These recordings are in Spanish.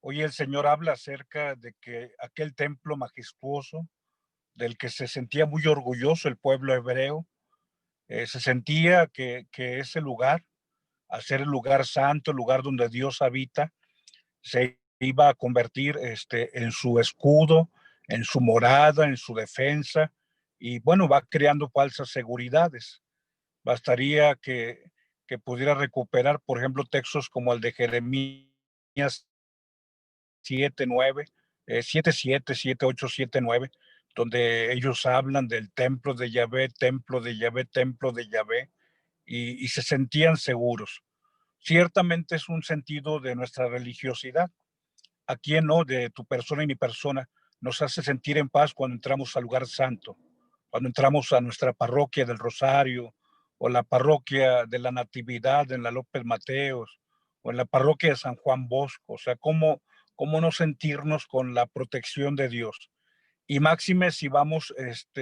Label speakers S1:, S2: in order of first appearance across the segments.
S1: Hoy el Señor habla acerca de que aquel templo majestuoso, del que se sentía muy orgulloso el pueblo hebreo, se sentía que ese lugar, a ser el lugar santo, el lugar donde Dios habita, se iba a convertir en su escudo, en su morada, en su defensa, y bueno, va creando falsas seguridades. Bastaría que pudiera recuperar, por ejemplo, textos como el de Jeremías 7:9, 7:7, 7:8, 7:9, donde ellos hablan del templo de Yahvé, templo de Yahvé, templo de Yahvé, y se sentían seguros. Ciertamente es un sentido de nuestra religiosidad. ¿A quién no? De tu persona y mi persona nos hace sentir en paz cuando entramos al lugar santo, cuando entramos a nuestra parroquia del Rosario o la parroquia de la Natividad en la López Mateos o en la parroquia de San Juan Bosco. O sea, cómo no sentirnos con la protección de Dios. Y máxime si vamos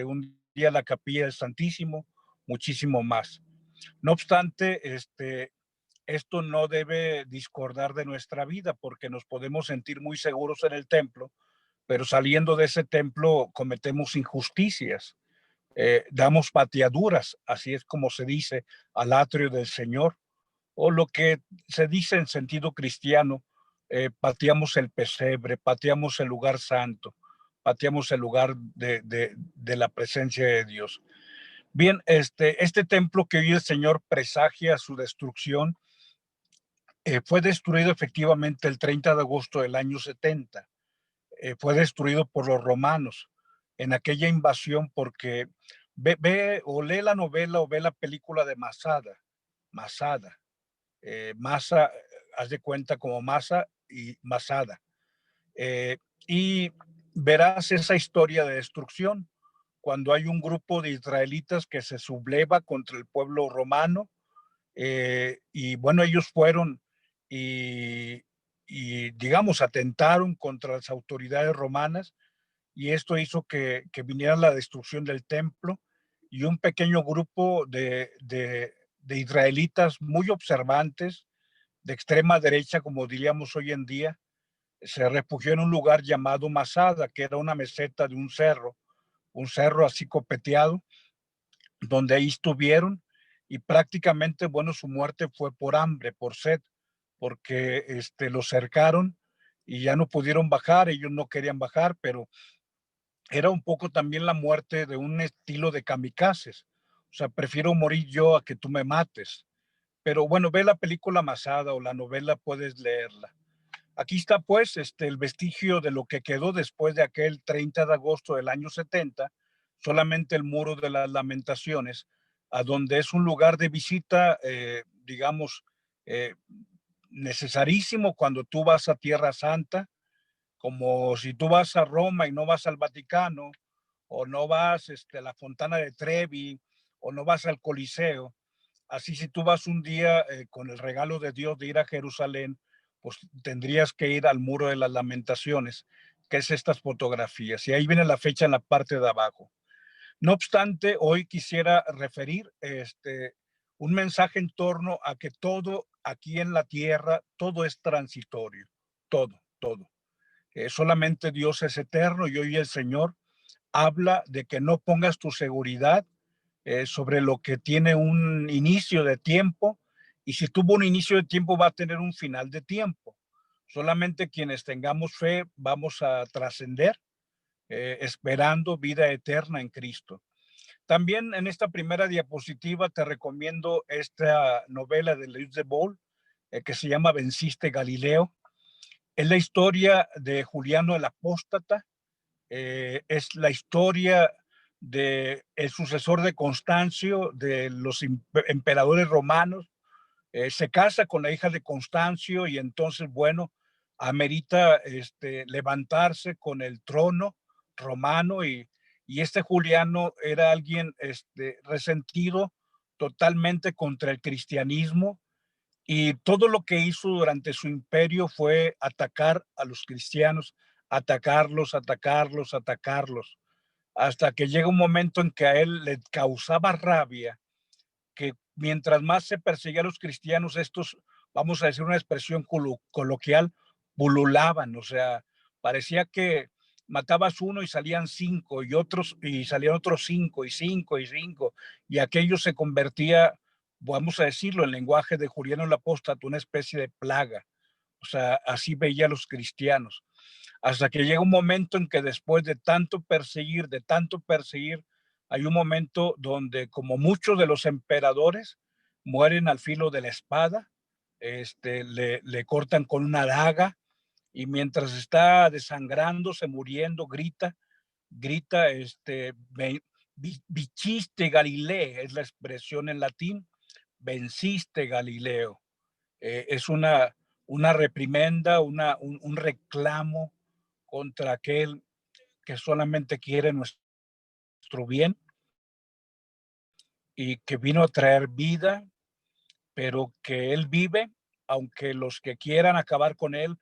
S1: un día a la capilla del Santísimo, muchísimo más. No obstante, esto no debe discordar de nuestra vida porque nos podemos sentir muy seguros en el templo, pero saliendo de ese templo cometemos injusticias, damos pateaduras, así es como se dice, al atrio del Señor, o lo que se dice en sentido cristiano, pateamos el pesebre, pateamos el lugar santo, pateamos el lugar de la presencia de Dios. Bien, este templo que hoy el Señor presagia su destrucción, fue destruido efectivamente el 30 de agosto del año 70. Fue destruido por los romanos en aquella invasión porque ve o lee la novela o ve la película de Masada. Masada. Masa, haz de cuenta como Masa y Masada. Eh, y verás esa historia de destrucción cuando hay un grupo de israelitas que se subleva contra el pueblo romano, y bueno, ellos fueron y, y, digamos, atentaron contra las autoridades romanas, y esto hizo que viniera la destrucción del templo, y un pequeño grupo de israelitas muy observantes, de extrema derecha, como diríamos hoy en día, se refugió en un lugar llamado Masada, que era una meseta de un cerro así copeteado, donde ahí estuvieron, y prácticamente, bueno, su muerte fue por hambre, por sed, porque los cercaron y ya no pudieron bajar, ellos no querían bajar, pero era un poco también la muerte de un estilo de kamikazes. O sea, prefiero morir yo a que tú me mates. Pero bueno, ve la película Masada o la novela, puedes leerla. Aquí está pues el vestigio de lo que quedó después de aquel 30 de agosto del año 70, solamente el muro de las lamentaciones, a donde es un lugar de visita, digamos, eh, necesarísimo cuando tú vas a Tierra Santa, como si tú vas a Roma y no vas al Vaticano, o no vas a la Fontana de Trevi, o no vas al Coliseo. Así si tú vas un día con el regalo de Dios de ir a Jerusalén, pues tendrías que ir al Muro de las Lamentaciones, que es estas fotografías. Y ahí viene la fecha en la parte de abajo. No obstante, hoy quisiera referir un mensaje en torno a que todo aquí en la tierra, todo es transitorio, todo, todo. Solamente Dios es eterno, y hoy el Señor habla de que no pongas tu seguridad sobre lo que tiene un inicio de tiempo, y si tuvo un inicio de tiempo va a tener un final de tiempo. Solamente quienes tengamos fe vamos a trascender, esperando vida eterna en Cristo. También en esta primera diapositiva te recomiendo esta novela de Luis de Ball, que se llama Venciste Galileo. Es la historia de Juliano el Apóstata, es la historia de el sucesor de Constancio, de los emperadores romanos. Se casa con la hija de Constancio, y entonces, bueno, amerita levantarse con el trono romano, y este Juliano era alguien resentido totalmente contra el cristianismo, y todo lo que hizo durante su imperio fue atacar a los cristianos, atacarlos, atacarlos, atacarlos, hasta que llega un momento en que a él le causaba rabia que mientras más se perseguía a los cristianos, estos, vamos a decir una expresión coloquial, pululaban, o sea, parecía que matabas uno y salían cinco y otros y salían otros cinco y cinco y cinco y aquello se convertía, vamos a decirlo en lenguaje de Juliano el Apóstata, una especie de plaga. O sea, así veía a los cristianos, hasta que llega un momento en que después de tanto perseguir, hay un momento donde, como muchos de los emperadores, mueren al filo de la espada, le cortan con una daga, y mientras está desangrándose, muriendo, grita, viciste Galileo, es la expresión en latín, venciste Galileo. Es una reprimenda, un reclamo contra aquel que solamente quiere nuestro bien y que vino a traer vida, pero que él vive, aunque los que quieran acabar con él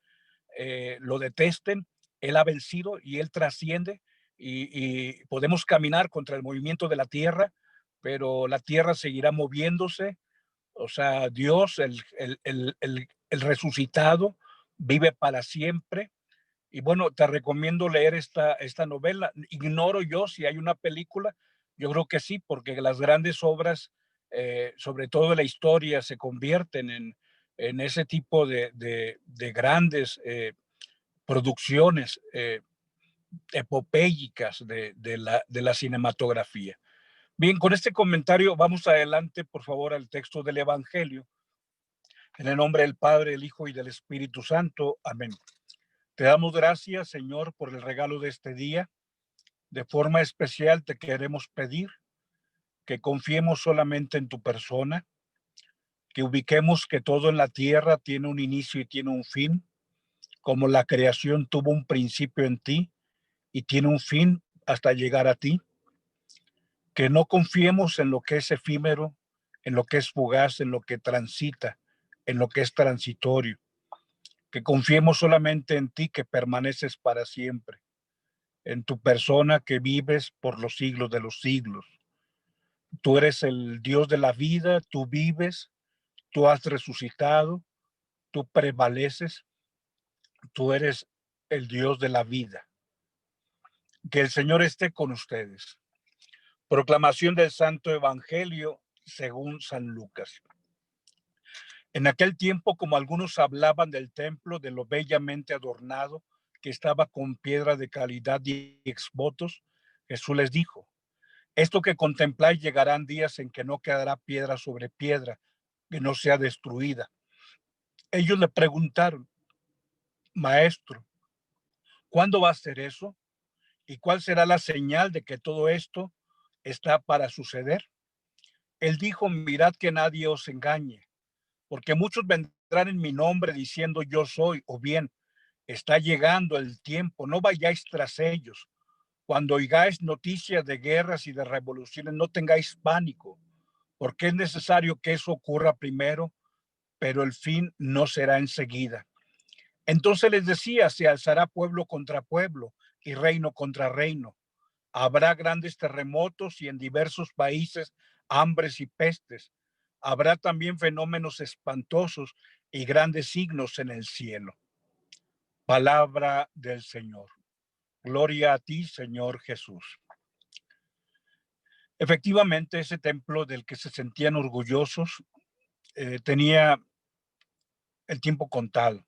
S1: lo detesten, él ha vencido y él trasciende y podemos caminar contra el movimiento de la tierra, pero la tierra seguirá moviéndose. O sea, Dios, el resucitado, vive para siempre. Y bueno, te recomiendo leer esta novela. Ignoro yo si hay una película. Yo creo que sí, porque las grandes obras, sobre todo de la historia, se convierten en ese tipo de grandes producciones epopélicas de la cinematografía. Bien, con este comentario vamos adelante, por favor, al texto del Evangelio. En el nombre del Padre, del Hijo y del Espíritu Santo. Amén. Te damos gracias, Señor, por el regalo de este día. De forma especial te queremos pedir que confiemos solamente en tu persona, que ubiquemos que todo en la tierra tiene un inicio y tiene un fin, como la creación tuvo un principio en ti y tiene un fin hasta llegar a ti. Que no confiemos en lo que es efímero, en lo que es fugaz, en lo que transita, en lo que es transitorio. Que confiemos solamente en ti que permaneces para siempre, en tu persona que vives por los siglos de los siglos. Tú eres el Dios de la vida, tú vives, tú has resucitado, tú prevaleces, tú eres el Dios de la vida. Que el Señor esté con ustedes. Proclamación del Santo Evangelio según San Lucas. En aquel tiempo, como algunos hablaban del templo, de lo bellamente adornado, que estaba con piedra de calidad y exvotos, Jesús les dijo: esto que contempláis llegarán días en que no quedará piedra sobre piedra, que no sea destruida. Ellos le preguntaron: Maestro, ¿cuándo va a ser eso? ¿Y cuál será la señal de que todo esto está para suceder? Él dijo: mirad que nadie os engañe, porque muchos vendrán en mi nombre diciendo yo soy, o bien está llegando el tiempo, no vayáis tras ellos. Cuando oigáis noticias de guerras y de revoluciones, no tengáis pánico, porque es necesario que eso ocurra primero, pero el fin no será enseguida. Entonces les decía: se alzará pueblo contra pueblo y reino contra reino. Habrá grandes terremotos y en diversos países hambres y pestes. Habrá también fenómenos espantosos y grandes signos en el cielo. Palabra del Señor. Gloria a ti, Señor Jesús. Efectivamente, ese templo del que se sentían orgullosos tenía el tiempo contado,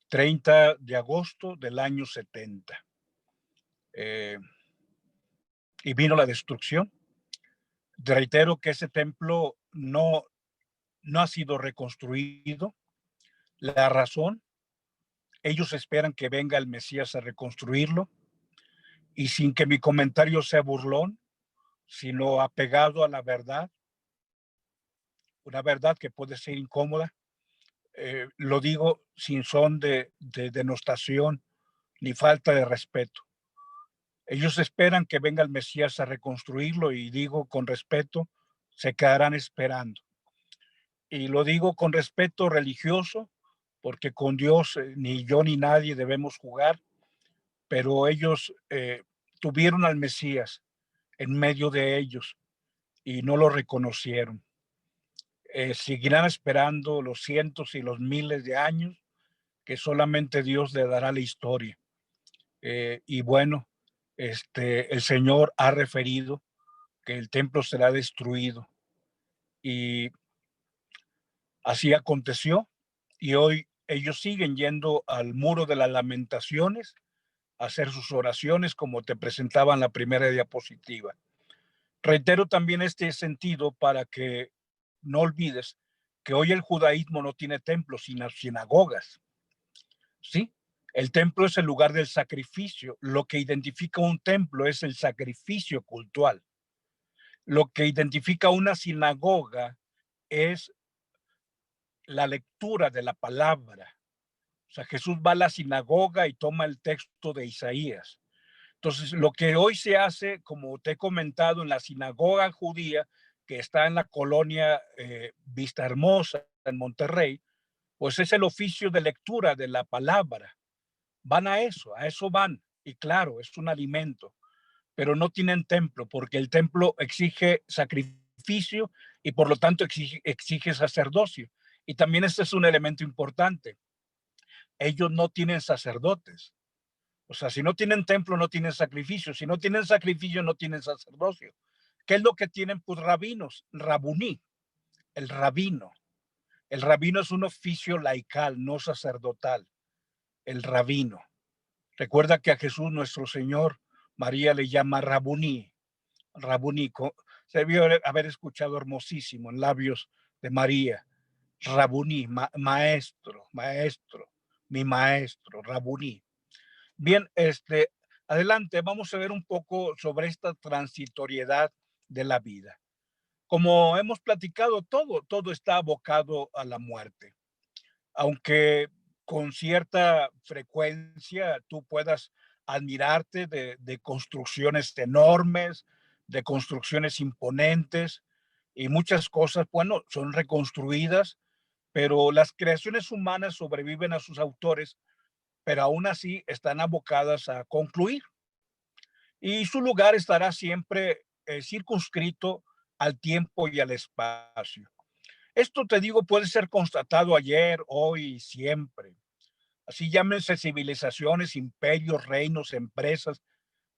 S1: 30 de agosto del año 70. Y vino la destrucción. Reitero que ese templo no ha sido reconstruido. La razón, ellos esperan que venga el Mesías a reconstruirlo, y sin que mi comentario sea burlón, sino apegado a la verdad, una verdad que puede ser incómoda. Lo digo sin son de denostación ni falta de respeto. Ellos esperan que venga el Mesías a reconstruirlo, y digo con respeto, se quedarán esperando. Y lo digo con respeto religioso, porque con Dios ni yo ni nadie debemos jugar, pero ellos tuvieron al Mesías en medio de ellos y no lo reconocieron. Seguirán esperando los cientos y los miles de años, que solamente Dios le dará la historia. Y bueno, el Señor ha referido que el templo será destruido y así aconteció. Y hoy ellos siguen yendo al muro de las lamentaciones a hacer sus oraciones como te presentaba en la primera diapositiva. Reitero también este sentido para que no olvides que hoy el judaísmo no tiene templos, sino sinagogas. ¿Sí? El templo es el lugar del sacrificio. Lo que identifica un templo es el sacrificio cultural. Lo que identifica una sinagoga es la lectura de la palabra. O sea, Jesús va a la sinagoga y toma el texto de Isaías. Entonces, lo que hoy se hace, como te he comentado, en la sinagoga judía, que está en la colonia Vista Hermosa, en Monterrey, pues es el oficio de lectura de la palabra. Van a eso van. Y claro, es un alimento, pero no tienen templo, porque el templo exige sacrificio y por lo tanto exige sacerdocio. Y también este es un elemento importante. Ellos no tienen sacerdotes. O sea, si no tienen templo, no tienen sacrificio. Si no tienen sacrificio, no tienen sacerdocio. ¿Qué es lo que tienen? Pues rabinos, rabuní, el rabino. El rabino es un oficio laical, no sacerdotal. El rabino. Recuerda que a Jesús, nuestro Señor, María le llama rabuní. Rabuní. Se debió haber escuchado hermosísimo en labios de María. Rabuní, maestro, maestro, mi maestro, rabuní. Bien, adelante, vamos a ver un poco sobre esta transitoriedad de la vida. Como hemos platicado, todo está abocado a la muerte. Aunque con cierta frecuencia tú puedas admirarte de construcciones enormes, de construcciones imponentes y muchas cosas, bueno, son reconstruidas, pero las creaciones humanas sobreviven a sus autores, pero aún así están abocadas a concluir y su lugar estará siempre circunscrito al tiempo y al espacio. Esto te digo, puede ser constatado ayer, hoy y siempre. Así llámense civilizaciones, imperios, reinos, empresas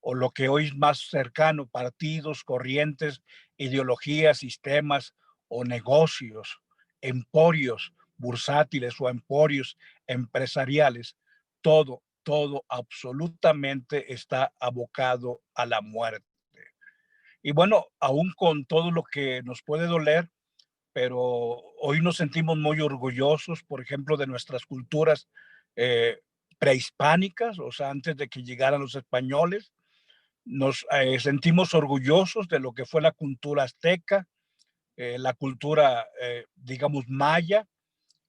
S1: o lo que hoy es más cercano, partidos, corrientes, ideologías, sistemas o negocios, emporios bursátiles o emporios empresariales, todo absolutamente está abocado a la muerte. Y bueno, aún con todo lo que nos puede doler, pero hoy nos sentimos muy orgullosos, por ejemplo, de nuestras culturas eh, prehispánicas, o sea, antes de que llegaran los españoles. Nos sentimos orgullosos de lo que fue la cultura azteca, la cultura, digamos, maya,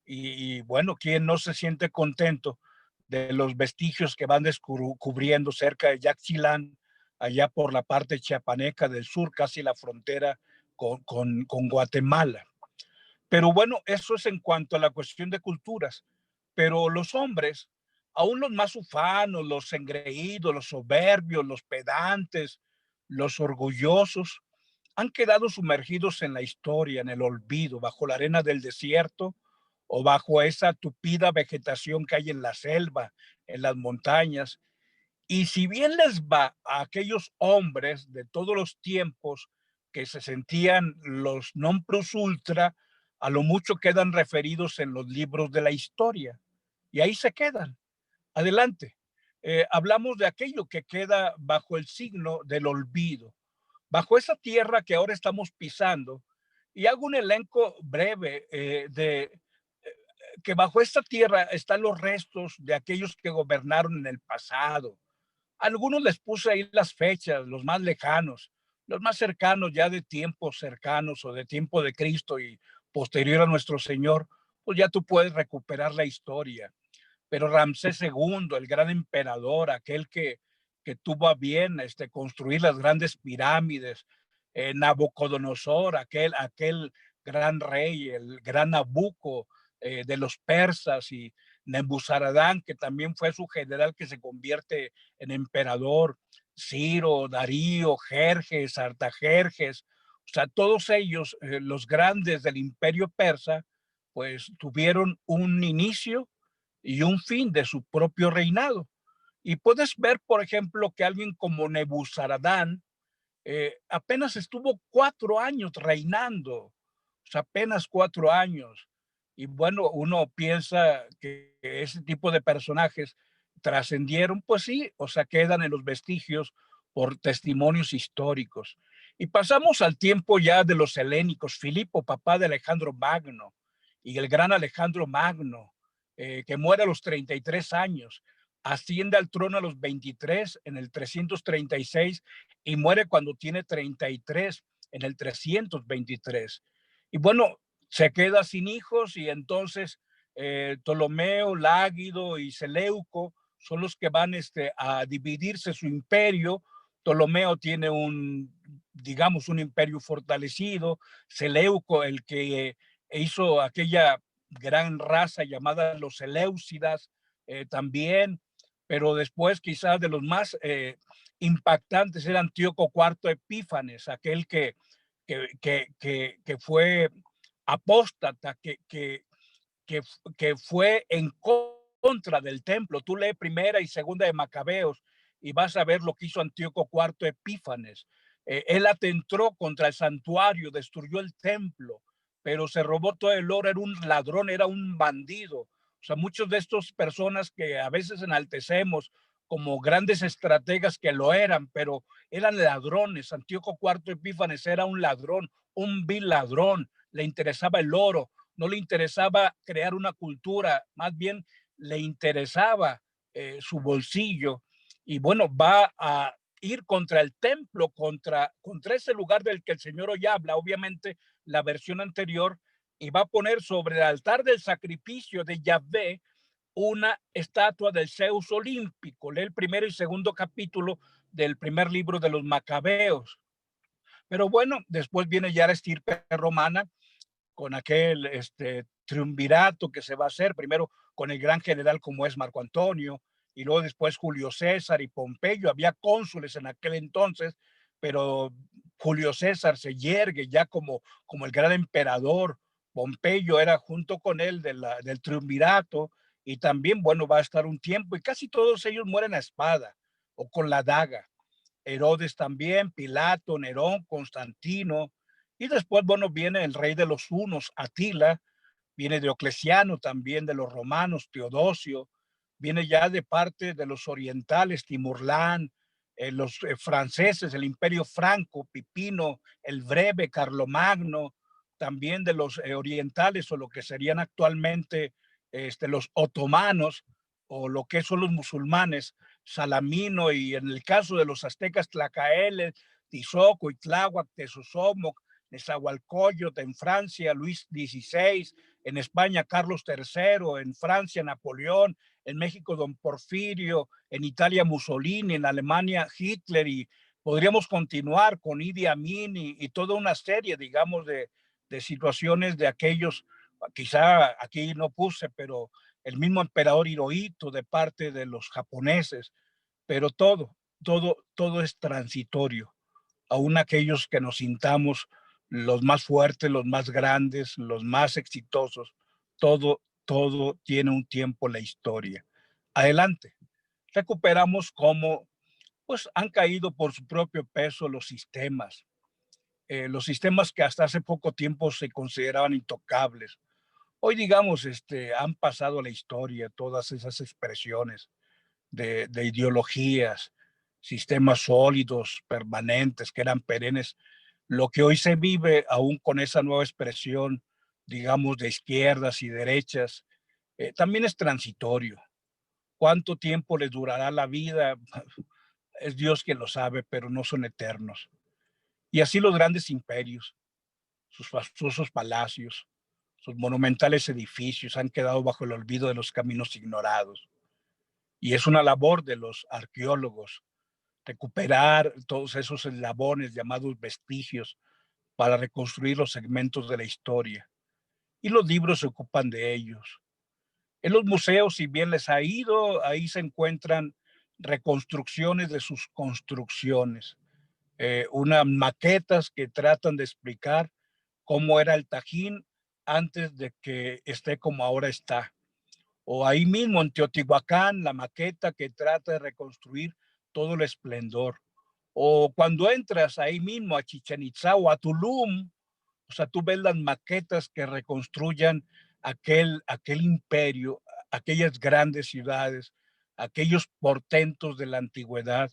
S1: y bueno, ¿quién no se siente contento de los vestigios que van descubriendo cerca de Yaxchilán, allá por la parte chiapaneca del sur, casi la frontera con Guatemala? Pero bueno, eso es en cuanto a la cuestión de culturas. Pero los hombres, aún los más ufanos, los engreídos, los soberbios, los pedantes, los orgullosos, han quedado sumergidos en la historia, en el olvido, bajo la arena del desierto o bajo esa tupida vegetación que hay en la selva, en las montañas. Y si bien les va a aquellos hombres de todos los tiempos que se sentían los non plus ultra, a lo mucho quedan referidos en los libros de la historia. Y ahí se quedan. Adelante. Hablamos de aquello que queda bajo el signo del olvido, bajo esa tierra que ahora estamos pisando. Y hago un elenco breve de que bajo esta tierra están los restos de aquellos que gobernaron en el pasado. Algunos les puse ahí las fechas, los más lejanos, los más cercanos ya de tiempos cercanos o de tiempo de Cristo y posterior a nuestro Señor, pues ya tú puedes recuperar la historia. Pero Ramsés II, el gran emperador, aquel que tuvo a bien construir las grandes pirámides, Nabucodonosor, aquel gran rey, el gran Nabucco de los persas y Nebuzaradán, que también fue su general que se convierte en emperador, Ciro, Darío, Jerjes, Artajerjes, o sea, todos ellos, los grandes del imperio persa, pues tuvieron un inicio y un fin de su propio reinado. Y puedes ver, por ejemplo, que alguien como Nebuzaradán apenas estuvo 4 años reinando, o sea, apenas 4 años. Y bueno, uno piensa que ese tipo de personajes trascendieron, pues sí, o sea, quedan en los vestigios por testimonios históricos. Y pasamos al tiempo ya de los helénicos, Filipo, papá de Alejandro Magno, y el gran Alejandro Magno, que muere a los 33 años, asciende al trono a los 23 en el 336 y muere cuando tiene 33 en el 323. Y bueno, se queda sin hijos y entonces Ptolomeo, Lágido y Seleuco son los que van a dividirse su imperio. Ptolomeo tiene digamos, un imperio fortalecido. Seleuco, el que hizo aquella gran raza llamada los Seleucidas, también, pero después quizás de los más impactantes era Antíoco IV Epífanes, aquel que fue apóstata, que, que fue en contra del templo. Tú lees primera y segunda de Macabeos y vas a ver lo que hizo Antíoco IV Epífanes. Él atentó contra el santuario, destruyó el templo, pero se robó todo el oro, era un ladrón, era un bandido. O sea, muchos de estas personas que a veces enaltecemos como grandes estrategas que lo eran, pero eran ladrones. Antíoco IV Epífanes era un ladrón, un vil ladrón, le interesaba el oro, no le interesaba crear una cultura, más bien le interesaba su bolsillo. Y bueno, va a ir contra el templo, contra ese lugar del que el Señor hoy habla, obviamente la versión anterior, y va a poner sobre el altar del sacrificio de Yahvé una estatua del Zeus olímpico. Lee el primero y segundo capítulo del primer libro de los Macabeos. Pero bueno, después viene ya la estirpe romana con aquel triunvirato que se va a hacer, primero con el gran general como es Marco Antonio, y luego después Julio César y Pompeyo. Había cónsules en aquel entonces, pero Julio César se yergue ya como el gran emperador. Pompeyo era junto con él del triunvirato, y también, bueno, va a estar un tiempo, y casi todos ellos mueren a espada o con la daga. Herodes también, Pilato, Nerón, Constantino, y después, bueno, viene el rey de los hunos, Atila, viene Diocleciano también, de los romanos, Teodosio, viene ya de parte de los orientales, Timurlán, los franceses, el Imperio Franco, Pipino, el Breve, Carlomagno, también de los orientales o lo que serían actualmente los otomanos o lo que son los musulmanes, Salamino, y en el caso de los aztecas, Tlacaeles, Tizoco, Itláhuac, Tezosomoc, Nezahualcóyotl, en Francia, Luis XVI, en España, Carlos III, en Francia, Napoleón, en México, don Porfirio, en Italia, Mussolini, en Alemania, Hitler, y podríamos continuar con Idi Amin y toda una serie, digamos, de situaciones de aquellos, quizá aquí no puse, pero el mismo emperador Hirohito de parte de los japoneses, pero todo es transitorio. Aún aquellos que nos sintamos los más fuertes, los más grandes, los más exitosos, todo tiene un tiempo en la historia. Adelante. Recuperamos cómo pues han caído por su propio peso los sistemas que hasta hace poco tiempo se consideraban intocables. Hoy, digamos, han pasado a la historia todas esas expresiones de ideologías, sistemas sólidos, permanentes, que eran perennes. Lo que hoy se vive, aún con esa nueva expresión, digamos, de izquierdas y derechas, también es transitorio. ¿Cuánto tiempo les durará la vida? Es Dios quien lo sabe, pero no son eternos. Y así los grandes imperios, sus fastuosos palacios, sus monumentales edificios han quedado bajo el olvido de los caminos ignorados. Y es una labor de los arqueólogos recuperar todos esos eslabones llamados vestigios para reconstruir los segmentos de la historia. Y los libros se ocupan de ellos. En los museos, si bien les ha ido, ahí se encuentran reconstrucciones de sus construcciones, unas maquetas que tratan de explicar cómo era el Tajín antes de que esté como ahora está. O ahí mismo en Teotihuacán, la maqueta que trata de reconstruir todo el esplendor. O cuando entras ahí mismo a Chichén Itzá o a Tulum, o sea, tú ves las maquetas que reconstruyan aquel imperio, aquellas grandes ciudades, aquellos portentos de la antigüedad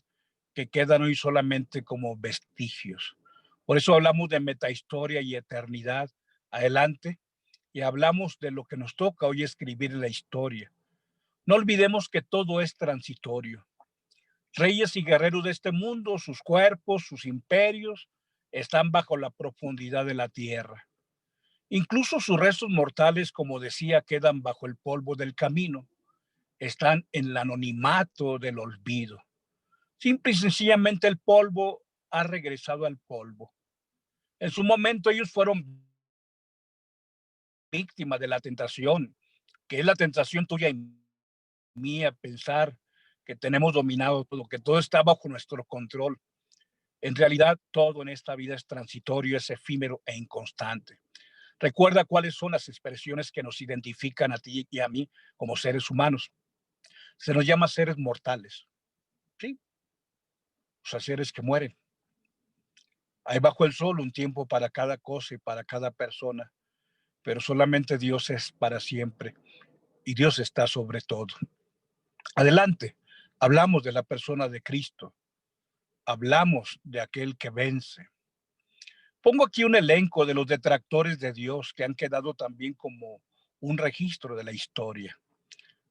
S1: que quedan hoy solamente como vestigios. Por eso hablamos de metahistoria y eternidad adelante y hablamos de lo que nos toca hoy escribir la historia. No olvidemos que todo es transitorio. Reyes y guerreros de este mundo, sus cuerpos, sus imperios, están bajo la profundidad de la tierra. Incluso sus restos mortales, como decía, quedan bajo el polvo del camino, están en el anonimato del olvido. Simple y sencillamente el polvo ha regresado al polvo. En su momento ellos fueron víctimas de la tentación, que es la tentación tuya y mía, pensar que tenemos dominado todo, que todo está bajo nuestro control. En realidad, todo en esta vida es transitorio, es efímero e inconstante. Recuerda cuáles son las expresiones que nos identifican a ti y a mí como seres humanos. Se nos llama seres mortales, ¿sí? O sea, seres que mueren. Hay bajo el sol un tiempo para cada cosa y para cada persona, pero solamente Dios es para siempre y Dios está sobre todo. Adelante, hablamos de la persona de Cristo, hablamos de aquel que vence. Pongo aquí un elenco de los detractores de Dios que han quedado también como un registro de la historia.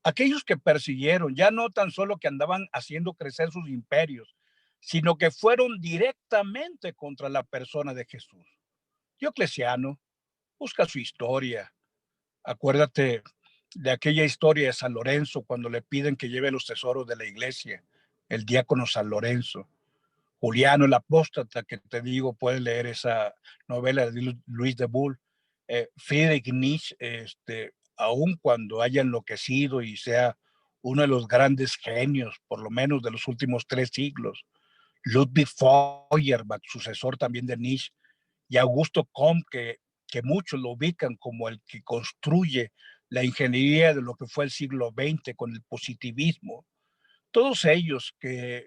S1: Aquellos que persiguieron, ya no tan solo que andaban haciendo crecer sus imperios, sino que fueron directamente contra la persona de Jesús. Diocleciano, busca su historia. Acuérdate de aquella historia de San Lorenzo cuando le piden que lleve los tesoros de la iglesia, el diácono San Lorenzo. Juliano el Apóstata, que te digo, puedes leer esa novela de Luis de Bull. Friedrich Nietzsche, aun cuando haya enloquecido y sea uno de los grandes genios, por lo menos de los últimos 3 siglos. Ludwig Feuerbach, sucesor también de Nietzsche, y Augusto Comte, que muchos lo ubican como el que construye la ingeniería de lo que fue el siglo XX con el positivismo. Todos ellos que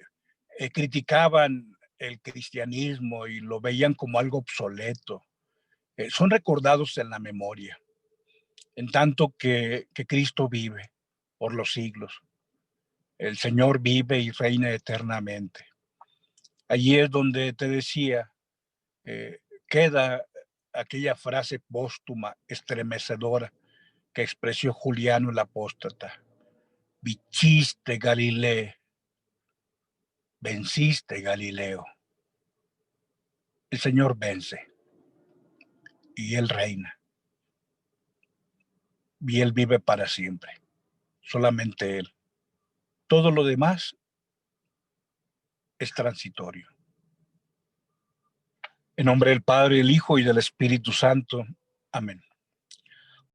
S1: criticaban el cristianismo y lo veían como algo obsoleto, son recordados en la memoria, en tanto que Cristo vive por los siglos. El Señor vive y reina eternamente. Allí es donde te decía, queda aquella frase póstuma, estremecedora, que expresó Juliano el Apóstata. Vinciste Galileo, venciste Galileo. El Señor vence y Él reina y Él vive para siempre. Solamente Él. Todo lo demás es transitorio. En nombre del Padre, del Hijo y del Espíritu Santo. Amén.